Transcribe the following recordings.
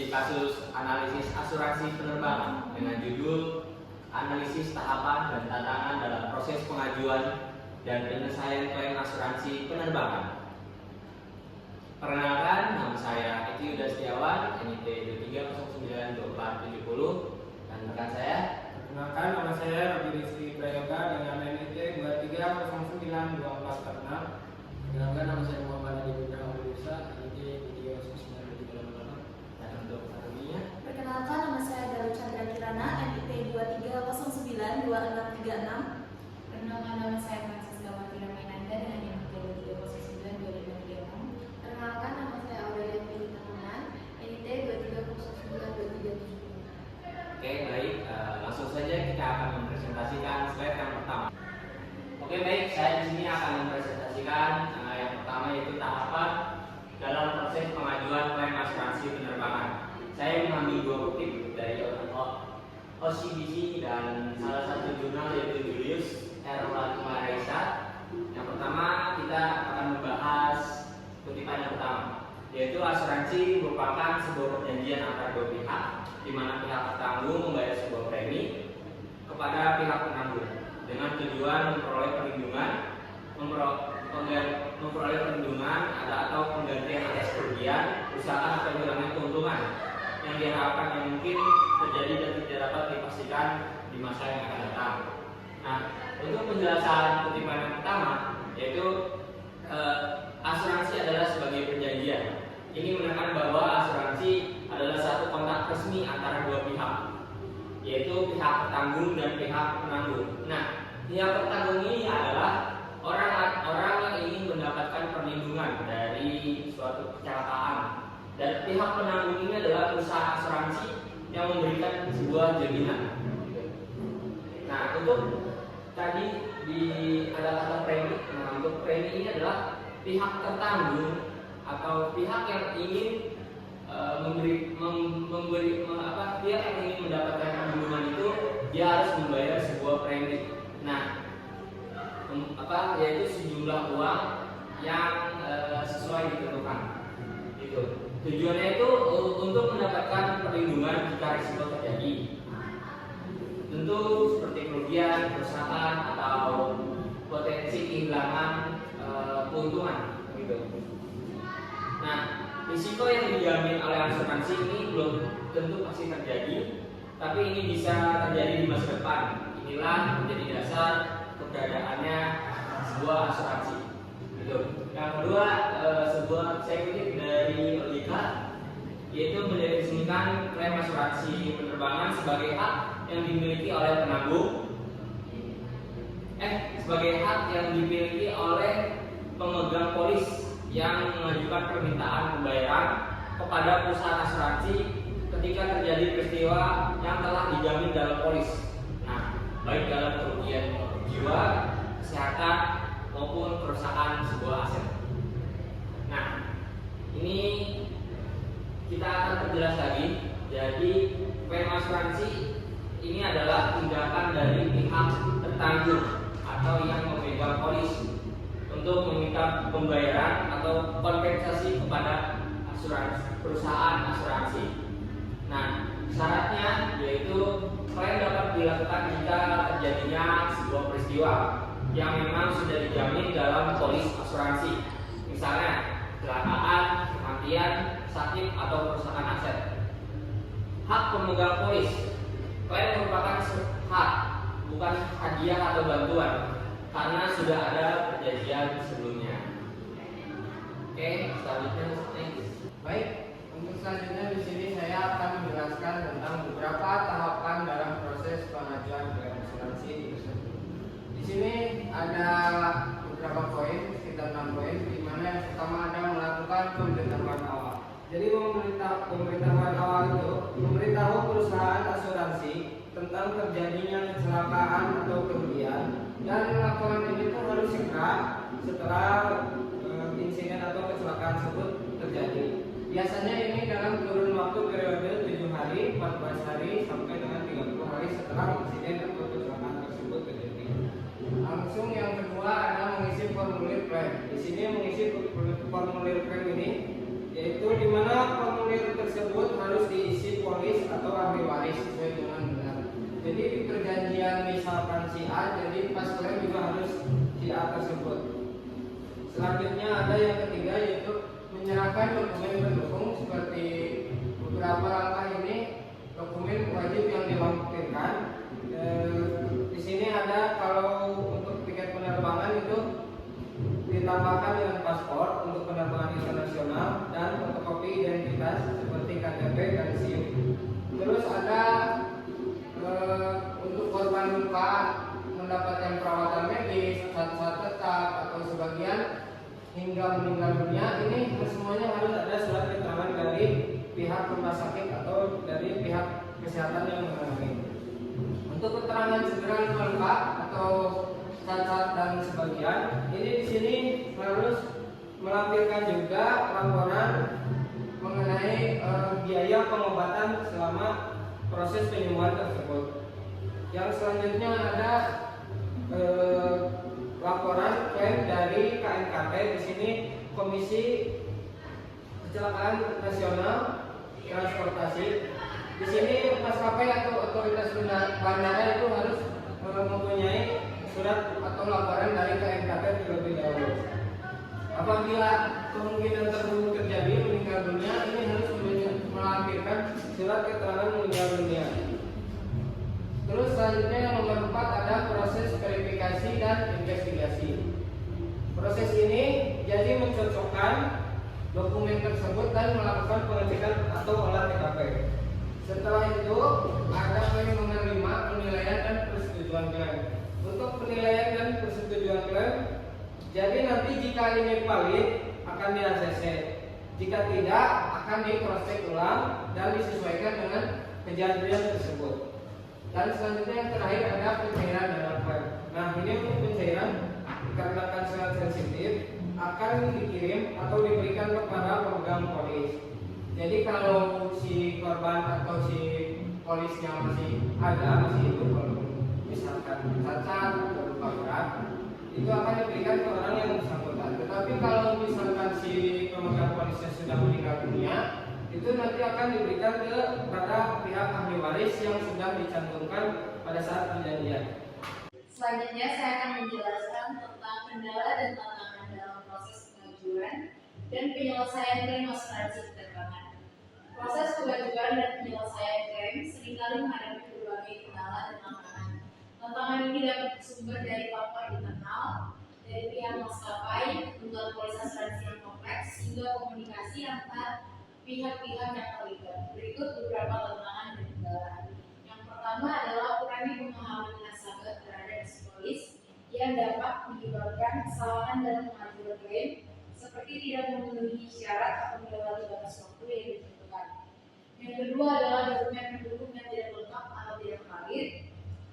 kasus analisis asuransi penerbangan dengan judul Analisis Tahapan dan Tantangan dalam Proses Pengajuan dan Penyelesaian Klaim Asuransi Penerbangan. Perkenalkan, nama saya Eki Yuda Setiawan, NIT 23092470, dan rekan saya. Perkenalkan, nama saya Robi Rizky Prayoga dengan NIT 23092446. Perkenalkan, nama saya Muhammad Adi Putra Abdulisa, NIT 23092388. Dan untuk kategorinya, Perkenalkan, nama saya Daru Chandra Kirana, NIT 23092636. Perkenalkan, nama saya Francisca Martina Mainanda dengan NIT 23092536. Perkenalkan, nama saya Aurelia Pilita Tahunan, NIT 23092370. oke baik, langsung saja kita akan mempresentasikan slide yang pertama. Oke baik, saya di sini akan mempresentasikan yang pertama, yaitu tahapan dalam proses pengajuan klaim asuransi penerbangan. Saya mengambil dua kutip dari OCBC dan salah satu jurnal, yaitu Julius R. Latumaraisa. Yang pertama kita akan membahas kutipan yang pertama, yaitu asuransi merupakan sebuah perjanjian antara dua pihak, di mana pihak tertanggung membayar sebuah premi kepada pihak penanggung dengan tujuan memperoleh perlindungan atau penggantian atas kerugian, usaha atau hilangnya keuntungan yang diharapkan yang mungkin terjadi dan tidak dapat dipastikan di masa yang akan datang. Nah, untuk penjelasan kutipan yang pertama, yaitu asuransi adalah sebagai perjanjian. Ini menekankan bahwa asuransi adalah satu kontrak resmi antara dua pihak, yaitu pihak tertanggung dan pihak penanggung. Nah, pihak tertanggung ini adalah orang yang ingin mendapatkan perlindungan dari suatu kecelakaan, dan pihak penanggung ini adalah perusahaan asuransi yang memberikan sebuah jaminan. Nah, untuk tadi ada kata premi. Nah, untuk premi ini adalah pihak tertanggung atau pihak yang ingin pihak yang ingin mendapatkan perlindungan itu, dia harus membayar sebuah premi. Nah, yaitu sejumlah uang yang sesuai ditentukan. Itu tujuannya itu untuk mendapatkan perlindungan jika risiko terjadi, tentu seperti kerugian perusahaan atau potensi kehilangan keuntungan gitu. Nah, risiko yang dijamin oleh asuransi ini belum tentu pasti terjadi, tapi ini bisa terjadi di masa depan. Inilah menjadi dasar keberadaannya sebuah asuransi. Gitu. Yang kedua, saya kutip dari OJK, yaitu mendefinisikan klaim asuransi penerbangan sebagai hak yang dimiliki oleh penanggung, sebagai hak yang dimiliki oleh pemegang polis yang mengajukan permintaan pembayaran kepada perusahaan asuransi ketika terjadi peristiwa yang telah dijamin dalam polis. Nah, baik dalam kerugian jiwa, kesehatan, maupun kerusakan sebuah aset. Nah, ini kita akan perjelas lagi. Jadi, klaim asuransi ini adalah tindakan dari pihak tertanggung atau yang memegang polis untuk meminta pembayaran atau kompensasi kepada perusahaan asuransi. Nah, syaratnya yaitu klaim dapat dilakukan jika terjadinya sebuah peristiwa yang memang sudah dijamin dalam polis asuransi, misalnya kecelakaan, kematian, sakit, atau kerusakan aset. Hak pemegang polis, klaim merupakan hak, bukan hadiah atau bantuan, karena sudah ada perjanjian sebelumnya. Oke, selanjutnya Baik, untuk selanjutnya di sini saya akan menjelaskan tentang beberapa tahapan dalam proses pengajuan klaim asuransi. Di sini ada beberapa poin, sekitar 6 poin, di mana yang pertama ada melakukan pemberitahuan awal. Jadi pemberitahuan awal itu memberitahu perusahaan asuransi tentang terjadinya kecelakaan atau kerugian, dan laporan ini tuh harus segera setelah insiden atau kecelakaan tersebut terjadi. Biasanya ini dalam kurun waktu periode 7 hari, 14 hari, sampai dengan 30 hari setelah insiden atau kecelakaan tersebut terjadi. Langsung yang kedua ada mengisi formulir klaim. Di sini mengisi formulir klaim ini, yaitu di mana formulir tersebut tersebut harus diisi polis atau ahli waris sesuai dengan benar. Jadi di perjanjian misalkan si A, jadi pas klaim juga harus si A tersebut. Selanjutnya ada yang ketiga yaitu menyerahkan dokumen pendukung. Seperti beberapa langkah ini dokumen wajib yang dilampirkan. Di sini ada kalau untuk tiket penerbangan itu ditambahkan dengan paspor untuk penerbangan internasional dan fotokopi identitas seperti KTP dan SIM. Terus ada untuk korban luka mendapatkan perawatan medis, saat tetap atau sebagian hingga meninggal dunia, ini semuanya harus ada surat keterangan dari pihak rumah sakit atau dari pihak kesehatan yang menangani. Untuk keterangan segera luka atau cacat dan sebagian, ini di sini harus melampirkan juga laporan mengenai biaya pengobatan selama proses penyembuhan tersebut. Yang selanjutnya ada laporan klaim dari KNKT. Di sini Komisi Kecelakaan Nasional Transportasi. Di sini maskapai atau otoritas bandara itu harus mempunyai surat atau laporan dari KNKT terlebih dahulu. Apabila kemungkinan terburuk terjadi meninggal dunia, ini harus melampirkan surat keterangan meninggal dunia. Terus selanjutnya yang nomor 4 ada proses verifikasi dan investigasi. Proses ini jadi mencocokkan dokumen tersebut dan melakukan pengecekan atau olah TKP. Setelah itu ada poin nomor 5, penilaian dan persetujuan klaim. Untuk penilaian dan persetujuan klaim, jadi nanti jika ini valid akan di ACC, jika tidak akan diproses ulang dan disesuaikan dengan kejadian tersebut. Dan selanjutnya yang terakhir ada pencairan dana klaim. Nah, ini untuk pencairan dikarenakan sangat sensitif akan dikirim atau diberikan kepada pemegang polis. Jadi kalau si korban atau si polisnya masih ada, masih hidup, kalau misalkan cacat atau luka berat, itu akan diberikan ke orang yang bersangkutan. Tetapi kalau misalkan si pemegang polisnya sudah meninggal dunia, itu nanti akan diberikan kepada pihak ahli waris yang sudah dicantumkan pada saat perjanjian. Selanjutnya saya akan menjelaskan tentang kendala dan tantangan dalam proses pengajuan dan penyelesaian klaim asuransi penerbangan. Proses pengajuan dan penyelesaian klaim seringkali menghadapi berbagai kendala dan tantangan. Tantangan ini dapat bersumber dari faktor internal, dari pihak maskapai, kebutuhan polis asuransi yang kompleks, hingga komunikasi antar pihak-pihak yang terlibat. Berikut beberapa tantangan dan kendala. Yang pertama adalah kurangnya pemahaman nasabah terhadap polis yang dapat menyebabkan kesalahan dalam pengajuan klaim, seperti tidak memenuhi syarat atau melewati batas waktu yang ditentukan. Yang kedua adalah dokumen pendukung yang tidak lengkap atau tidak valid,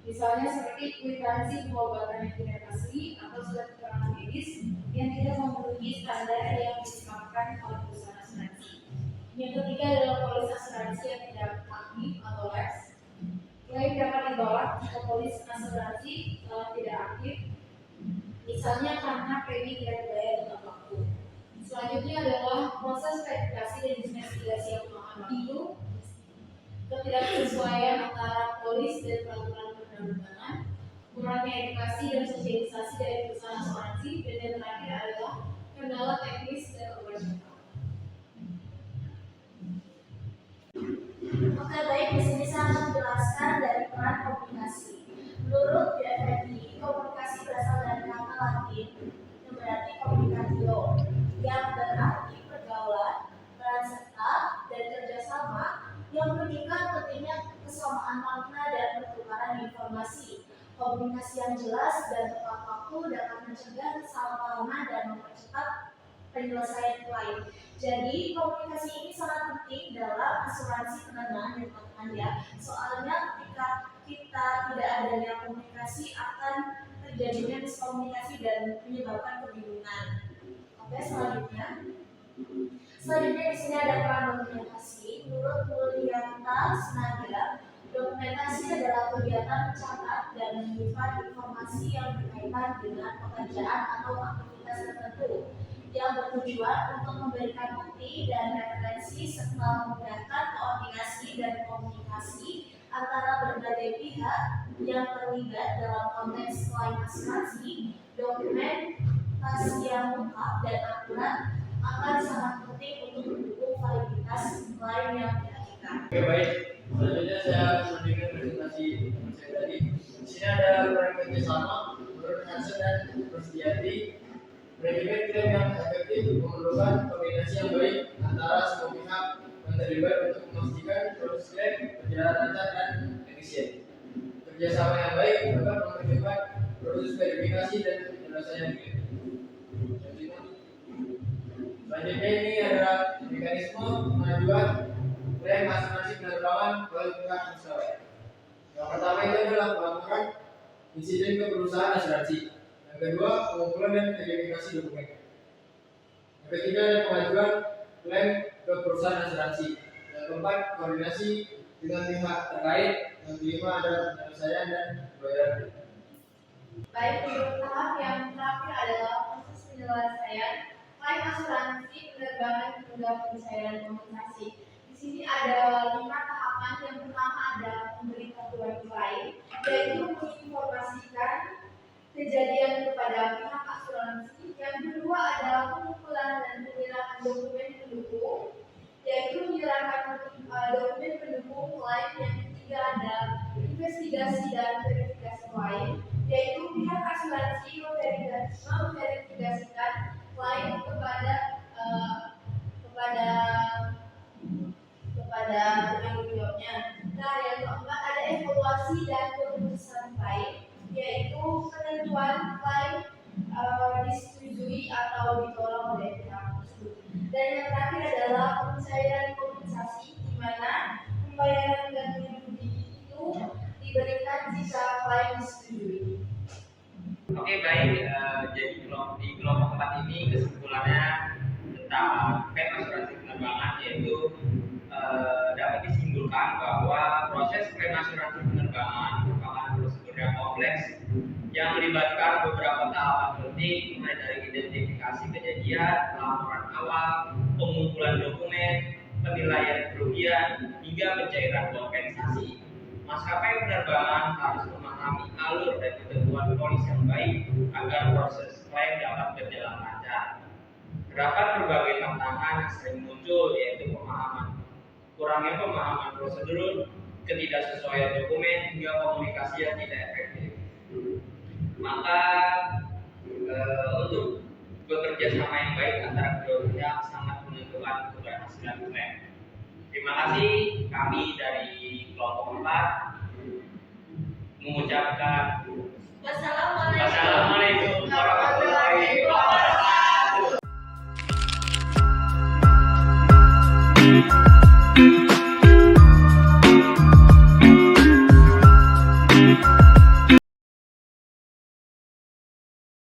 misalnya seperti kwitansi pengobatan yang tidak asli atau surat keterangan medis yang tidak memenuhi standar yang ditetapkan oleh perusahaan asuransi. Yang ketiga adalah polis asuransi yang tidak aktif atau lapse. Klaim dapat ditolak jika polis asuransi tidak aktif, misalnya karena premi tidak dibayar tepat waktu. Selanjutnya adalah proses verifikasi dan investigasi yang mengacu ketidaksesuaian antara polis dan peraturan perundang-undangan, kurangnya edukasi dan sosialisasi dari perusahaan asuransi, dan yang terakhir adalah kendala teknis dan operasional. Oke, baik, di sini saya akan menjelaskan dari peran komunikasi. Menurut BFMI, komunikasi berasal dari kata Latin yang berarti communicatio, yang berarti pergaulan, peran serta, dan kerjasama yang menunjukkan pentingnya kesamaan makna dan pertukaran informasi. Komunikasi yang jelas dan tepat waktu dapat mencegah kesalahpahaman dan mempercepat penyelesaian klaim. Jadi komunikasi ini sangat penting dalam asuransi penerbangan dan teman-teman ya. Soalnya ketika kita tidak adanya komunikasi akan terjadinya miskomunikasi dan menyebabkan kebingungan. Oke, selanjutnya di sini ada peran dokumentasi. Menurut Mulyanta Sinaga, dokumentasi adalah kegiatan mencatat dan menyimpan informasi yang berkaitan dengan pekerjaan atau aktivitas tertentu. yang bertujuan untuk memberikan bukti dan referensi serta memudahkan koordinasi dan komunikasi antara berbagai pihak yang terlibat dalam konteks klaim asuransi. Dokumentasi yang lengkap dan akurat akan sangat penting untuk mendukung validitas klaim yang diajukan. Oke, baik. Selanjutnya saya memberikan presentasi saya tadi. Di sini ada proyek kerjasama menurut Hansen dan Rusdiati. Manajemen klaim yang efektif memerlukan koordinasi yang baik antara semua pihak yang terlibat untuk memastikan proses klaim berjalan lancar dan efisien. Kerjasama yang baik dapat mempercepat proses verifikasi dan penyelesaian klaim. Selanjutnya ini adalah mekanisme pengajuan klaim asuransi penerbangan oleh pihak maskapai. Yang pertama itu adalah pelaporan insiden ke perusahaan asuransi. Yang kedua, pengumpulan dan verifikasi dokumen. Yang ketiga adalah pengajuan klaim ke perusahaan asuransi. Yang keempat, koordinasi dengan pihak terkait. Yang kelima adalah penyelesaian dan pembayaran. Baik, untuk tahap yang terakhir adalah proses penyelesaian klaim asuransi penerbangan hingga pencairan kompensasi. Di sini ada 5 tahapan. Yang pertama ada pemberitahuan klaim, yaitu menginformasikan kejadian kepada pihak asuransi. Yang kedua adalah pengumpulan dan penyerahan dokumen pendukung, yaitu menyerahkan dokumen pendukung klaim. Yang ketiga ada investigasi dan verifikasi klaim, yaitu pihak asuransi memverifikasikan klaim kepada penanggung jawabnya. Nah, yang keempat ada evaluasi dan keputusan klaim, yaitu penentuan klaim disetujui atau ditolak oleh pihak tersebut. Dan yang terakhir adalah pencairan kompensasi, di mana pembayaran ganti rugi itu diberikan jika klaim disetujui. Oke, baik. Jadi di kelompok 4 ini kesimpulannya tentang klaim asuransi penerbangan, yaitu dapat disimpulkan bahwa proses klaim asuransi penerbangan merupakan prosedur yang kompleks yang melibatkan beberapa tahapan penting, mulai dari identifikasi kejadian, laporan awal, pengumpulan dokumen, penilaian kerugian, hingga pencairan kompensasi. Maskapai penerbangan harus memahami alur dan ketentuan polis yang baik agar proses klaim dapat berjalan lancar. Terdapat berbagai tantangan yang sering muncul, yaitu kurangnya pemahaman prosedur, ketidaksesuaian dokumen, hingga komunikasi yang tidak efektif. Maka untuk bekerja sama yang baik antara kedua pihak sangat menentukan keberhasilan klaim. Terima kasih, kami dari kelompok 4 mengucapkan Wassalamualaikum wassalamualaikum warahmatullahi wabarakatuh.